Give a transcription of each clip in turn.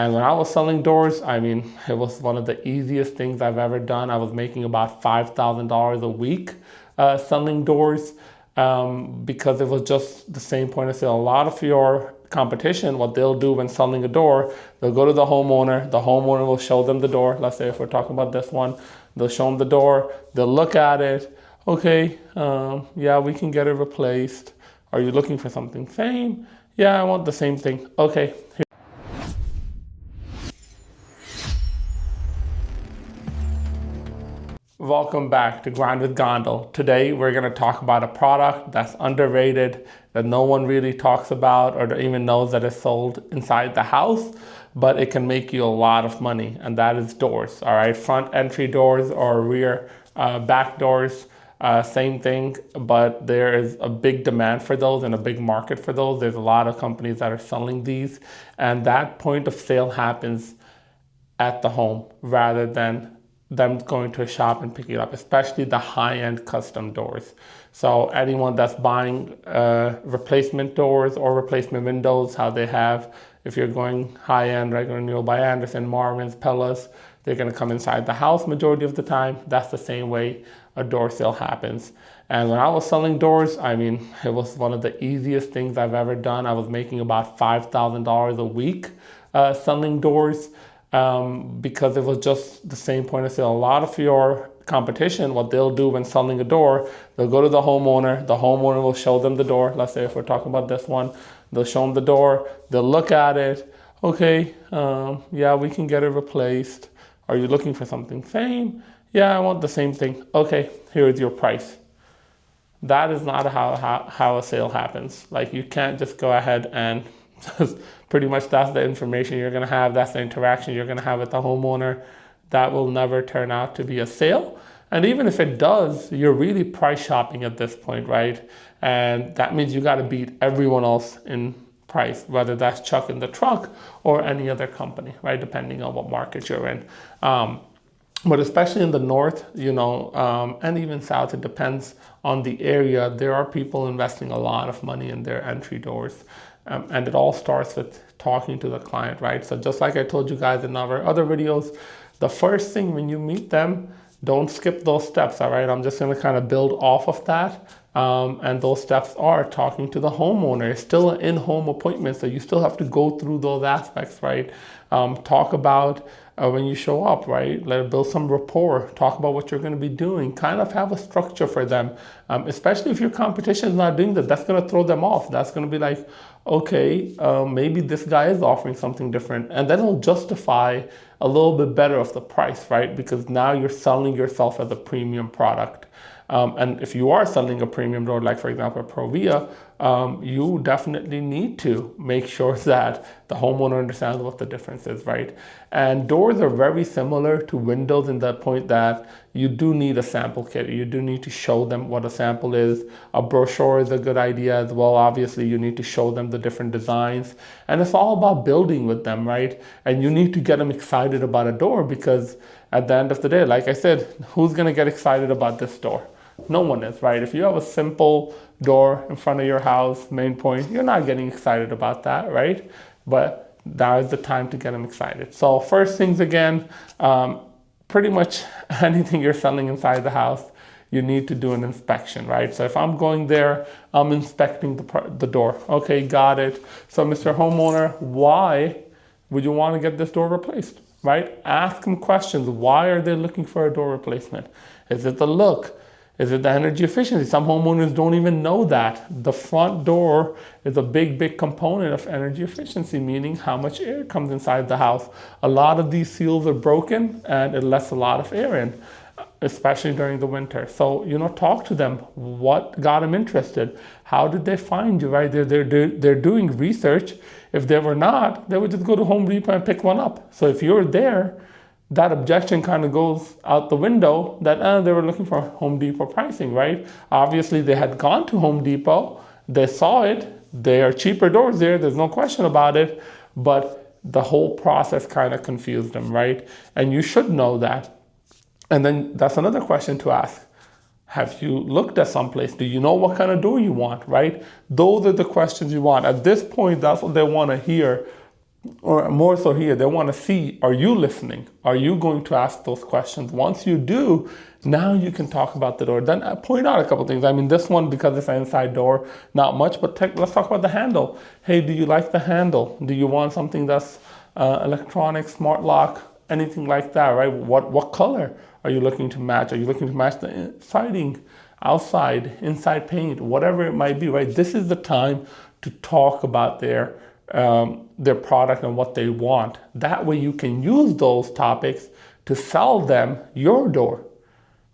And when I was selling doors, I mean, it was one of the easiest things I've ever done. I was making about $5,000 a week selling doors because it was just the same point of sale. A lot of your competition, what they'll do when selling a door, they'll go to the homeowner will show them the door. Let's say if we're talking about this one, they'll show them the door, they'll look at it. Okay, yeah, we can get it replaced. Are you looking for something same? Yeah, I want the same thing. Okay. Welcome back to Grind with Gondal. Today we're going to talk about a product that's underrated, that no one really talks about or even knows that it's sold inside the house, but it can make you a lot of money, and that is doors. All right, front entry doors or rear back doors, same thing, but there is a big demand for those and a big market for those. There's a lot of companies that are selling these, and that point of sale happens at the home rather than them going to a shop and picking it up, especially the high-end custom doors. So anyone that's buying replacement doors or replacement windows, how they have, if you're going high-end, regular Newell by Anderson, Marvin's, Pella's, they're gonna come inside the house majority of the time. That's the same way a door sale happens. And when I was selling doors, I mean, it was one of the easiest things I've ever done. I was making about $5,000 a week selling doors. Because it was just the same point of sale. A lot of your competition, what they'll do when selling a door, they'll go to the homeowner will show them the door. Let's say if we're talking about this one, they'll show them the door, they'll look at it. Okay, yeah, we can get it replaced. Are you looking for something same? Yeah, I want the same thing. Okay, here is your price. That is not how a sale happens. Like, you can't just go ahead and pretty much that's the information you're going to have. That's the interaction you're going to have with the homeowner. That will never turn out to be a sale. And even if it does, you're really price shopping at this point, right? And that means you got to beat everyone else in price, whether that's Chuck in the Truck or any other company, right? Depending on what market you're in. But especially in the north, and even south, it depends on the area. There are people investing a lot of money in their entry doors. And it all starts with talking to the client, right? So just like I told you guys in our other videos, the first thing when you meet them, don't skip those steps, all right? I'm just gonna kind of build off of that. And those steps are talking to the homeowner. It's still an in-home appointment, so you still have to go through those aspects, right? Talk about when you show up, right? Build some rapport, talk about what you're gonna be doing, kind of have a structure for them. Especially if your competition is not doing that, that's gonna throw them off. That's gonna be like, okay, maybe this guy is offering something different. And then it'll justify a little bit better of the price, right? Because now you're selling yourself as a premium product. And if you are selling a premium door, like for example, Provia, you definitely need to make sure that the homeowner understands what the difference is, right? And doors are very similar to windows in the point that you do need a sample kit. You do need to show them what a sample is. A brochure is a good idea as well. Obviously, you need to show them the different designs. And it's all about building with them, right? And you need to get them excited about a door because at the end of the day, like I said, who's gonna get excited about this door? No one is, right? If you have a simple door in front of your house, main point, you're not getting excited about that, right? But now is the time to get them excited. So first things again, pretty much anything you're selling inside the house, you need to do an inspection, right? So if I'm going there, I'm inspecting the door. Okay, got it. So Mr. Homeowner, why would you want to get this door replaced, right? Ask them questions. Why are they looking for a door replacement? Is it the look? Is it the energy efficiency? Some homeowners don't even know that. The front door is a big component of energy efficiency, meaning how much air comes inside the house. A lot of these seals are broken and it lets a lot of air in, especially during the winter. So, talk to them. What got them interested? How did they find you, right? They're doing research. If they were not, they would just go to Home Depot and pick one up. So if you're there, that objection kind of goes out the window that they were looking for Home Depot pricing, right? Obviously, they had gone to Home Depot. They saw it. There are cheaper doors there. There's no question about it. But the whole process kind of confused them, right? And you should know that. And then that's another question to ask. Have you looked at someplace? Do you know what kind of door you want, right? Those are the questions you want. At this point, that's what they want to hear. or more so here, they want to see, are you listening? Are you going to ask those questions? Once you do, now you can talk about the door. Then I point out a couple things. I mean, this one, because it's an inside door, not much, but let's talk about the handle. Hey, do you like the handle? Do you want something that's electronic, smart lock, anything like that, right? What color are you looking to match? Are you looking to match the siding, outside, inside paint, whatever it might be, right? This is the time to talk about their product and what they want. That way you can use those topics to sell them your door.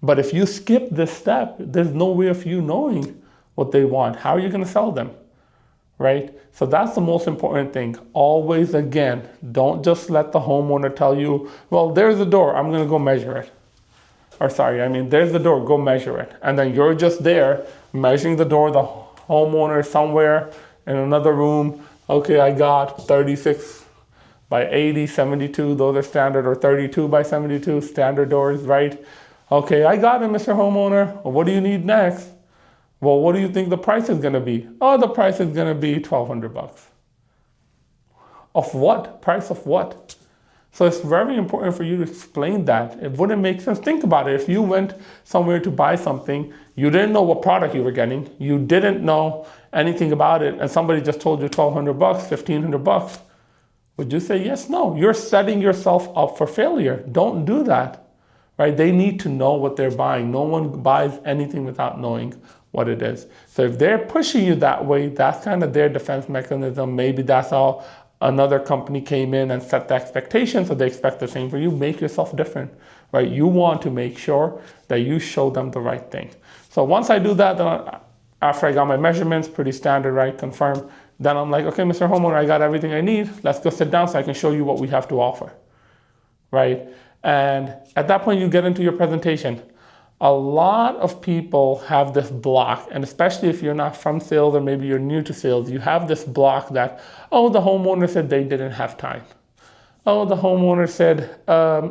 But if you skip this step, there's no way of you knowing what they want. How are you going to sell them, right? So that's the most important thing. Always, again, don't just let the homeowner tell you, well, there's the door, I'm going to go measure it. Or sorry, I mean, there's the door, go measure it. And then you're just there measuring the door, the homeowner somewhere in another room. Okay, I got 36 by 80, 72, those are standard, or 32 by 72, standard doors, right? Okay, I got it, Mr. Homeowner. Well, what do you need next? Well, what do you think the price is gonna be? Oh, the price is gonna be $1,200. Of what? Price of what? So it's very important for you to explain that. It wouldn't make sense. Think about it. If you went somewhere to buy something, you didn't know what product you were getting, you didn't know anything about it, and somebody just told you $1,200, $1,500, would you say yes? No. You're setting yourself up for failure. Don't do that, right? They need to know what they're buying. No one buys anything without knowing what it is. So if they're pushing you that way, that's kind of their defense mechanism. Maybe that's how another company came in and set the expectation, so they expect the same for you. Make yourself different, right? You want to make sure that you show them the right thing. So once I do that, then after I got my measurements, pretty standard, right? Confirm. Then I'm like, okay, Mr. Homeowner, I got everything I need. Let's go sit down so I can show you what we have to offer, right? And at that point, you get into your presentation. A lot of people have this block, and especially if you're not from sales or maybe you're new to sales, you have this block that, oh, the homeowner said they didn't have time. Oh, the homeowner said,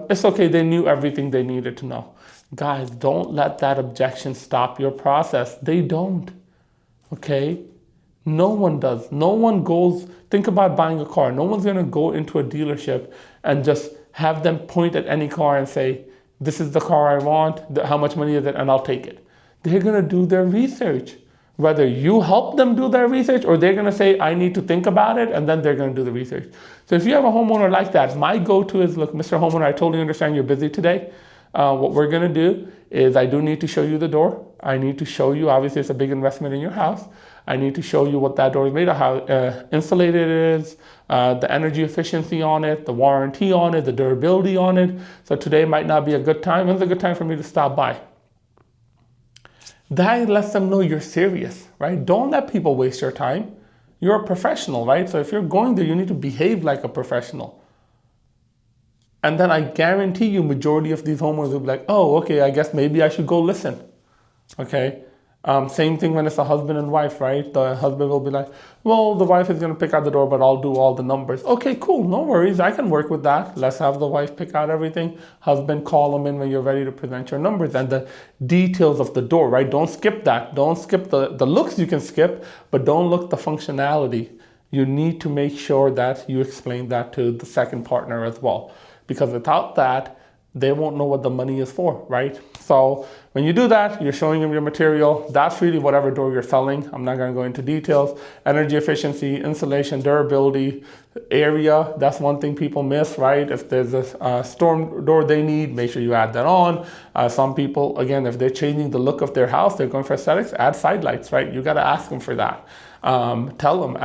it's okay, they knew everything they needed to know. Guys, don't let that objection stop your process. They don't, okay? No one does. No one goes, think about buying a car. No one's gonna go into a dealership and just have them point at any car and say, this is the car I want, how much money is it, and I'll take it. They're gonna do their research. Whether you help them do their research or they're gonna say, I need to think about it, and then they're gonna do the research. So if you have a homeowner like that, my go-to is, look, Mr. Homeowner, I totally understand you're busy today. What we're gonna do is I do need to show you the door. I need to show you, obviously it's a big investment in your house. I need to show you what that door is made of, how insulated it is, the energy efficiency on it, the warranty on it, the durability on it. So today might not be a good time. When's a good time for me to stop by? That lets them know you're serious, right? Don't let people waste your time. You're a professional, right? So if you're going there, you need to behave like a professional. And then I guarantee you majority of these homeowners will be like, oh, okay, I guess maybe I should go listen, okay? Same thing when it's a husband and wife, right? The husband will be like, well, the wife is gonna pick out the door, but I'll do all the numbers. Okay, cool, no worries, I can work with that. Let's have the wife pick out everything. Husband, call them in when you're ready to present your numbers and the details of the door, right? Don't skip that. Don't skip the looks you can skip, but don't look the functionality. You need to make sure that you explain that to the second partner as well. Because without that, they won't know what the money is for, right? So when you do that, you're showing them your material. That's really whatever door you're selling. I'm not gonna go into details. Energy efficiency, insulation, durability, area. That's one thing people miss, right? If there's a storm door they need, make sure you add that on. Some people, again, if they're changing the look of their house, they're going for aesthetics, add side lights, right? You gotta ask them for that. Tell them,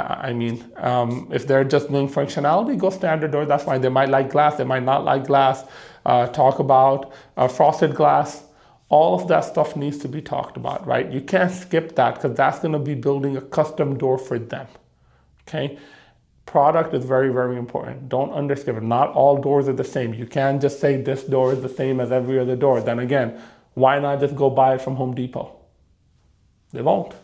if they're just doing functionality, go standard door. That's fine. They might like glass, they might not like glass. Talk about frosted glass. All of that stuff needs to be talked about, right? You can't skip that because that's going to be building a custom door for them, okay? Product is very, very important. Don't underskip it. Not all doors are the same. You can't just say this door is the same as every other door. Then again, why not just go buy it from Home Depot? They won't,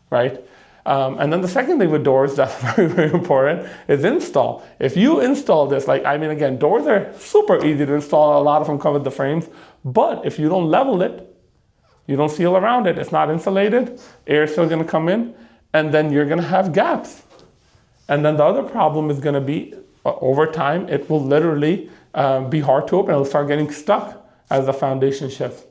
right? And then the second thing with doors that's very, very important is install. If you install this, again, doors are super easy to install. A lot of them cover the frames. But if you don't level it, you don't seal around it, it's not insulated, air's still gonna come in, and then you're gonna have gaps. And then the other problem is gonna be over time, it will literally be hard to open. It'll start getting stuck as the foundation shifts,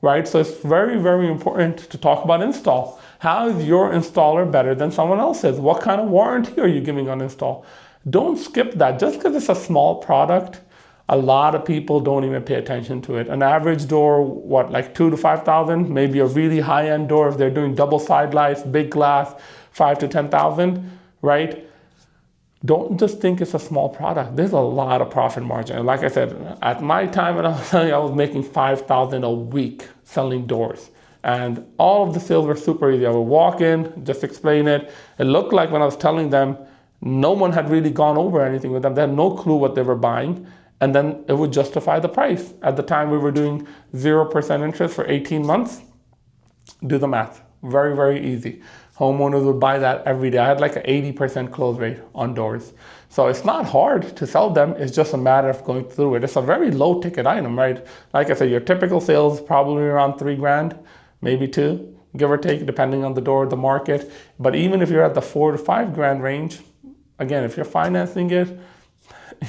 right? So it's very, very important to talk about install. How is your installer better than someone else's? What kind of warranty are you giving on install? Don't skip that. Just because it's a small product, a lot of people don't even pay attention to it. An average door, what, like 2,000 to 5,000? Maybe a really high-end door, if they're doing double side lights, big glass, 5,000 to 10,000, right? Don't just think it's a small product. There's a lot of profit margin. And like I said, at my time when I was selling, I was making 5,000 a week selling doors. And all of the sales were super easy. I would walk in, just explain it. It looked like when I was telling them, no one had really gone over anything with them. They had no clue what they were buying. And then it would justify the price. At the time, we were doing 0% interest for 18 months. Do the math. Very, very easy. Homeowners would buy that every day. I had like an 80% close rate on doors. So it's not hard to sell them. It's just a matter of going through it. It's a very low ticket item, right? Like I said, your typical sales probably around $3,000, maybe two, give or take, depending on the door, the market. But even if you're at the $4,000 to $5,000 range, again, if you're financing it,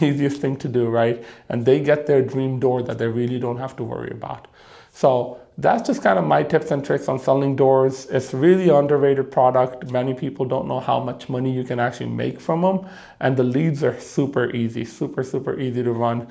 easiest thing to do, right? And they get their dream door that they really don't have to worry about. So that's just kind of my tips and tricks on selling doors. It's really an underrated product. Many people don't know how much money you can actually make from them. And the leads are super easy, super, super easy to run.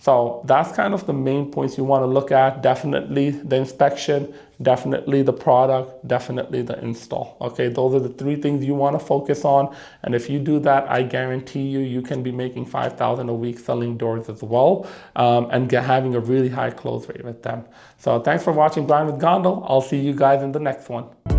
So that's kind of the main points you want to look at. Definitely the inspection, definitely the product, definitely the install. Okay, those are the three things you want to focus on. And if you do that, I guarantee you can be making 5,000 a week selling doors as well, and having a really high close rate with them. So thanks for watching Grind with Gondal. I'll see you guys in the next one.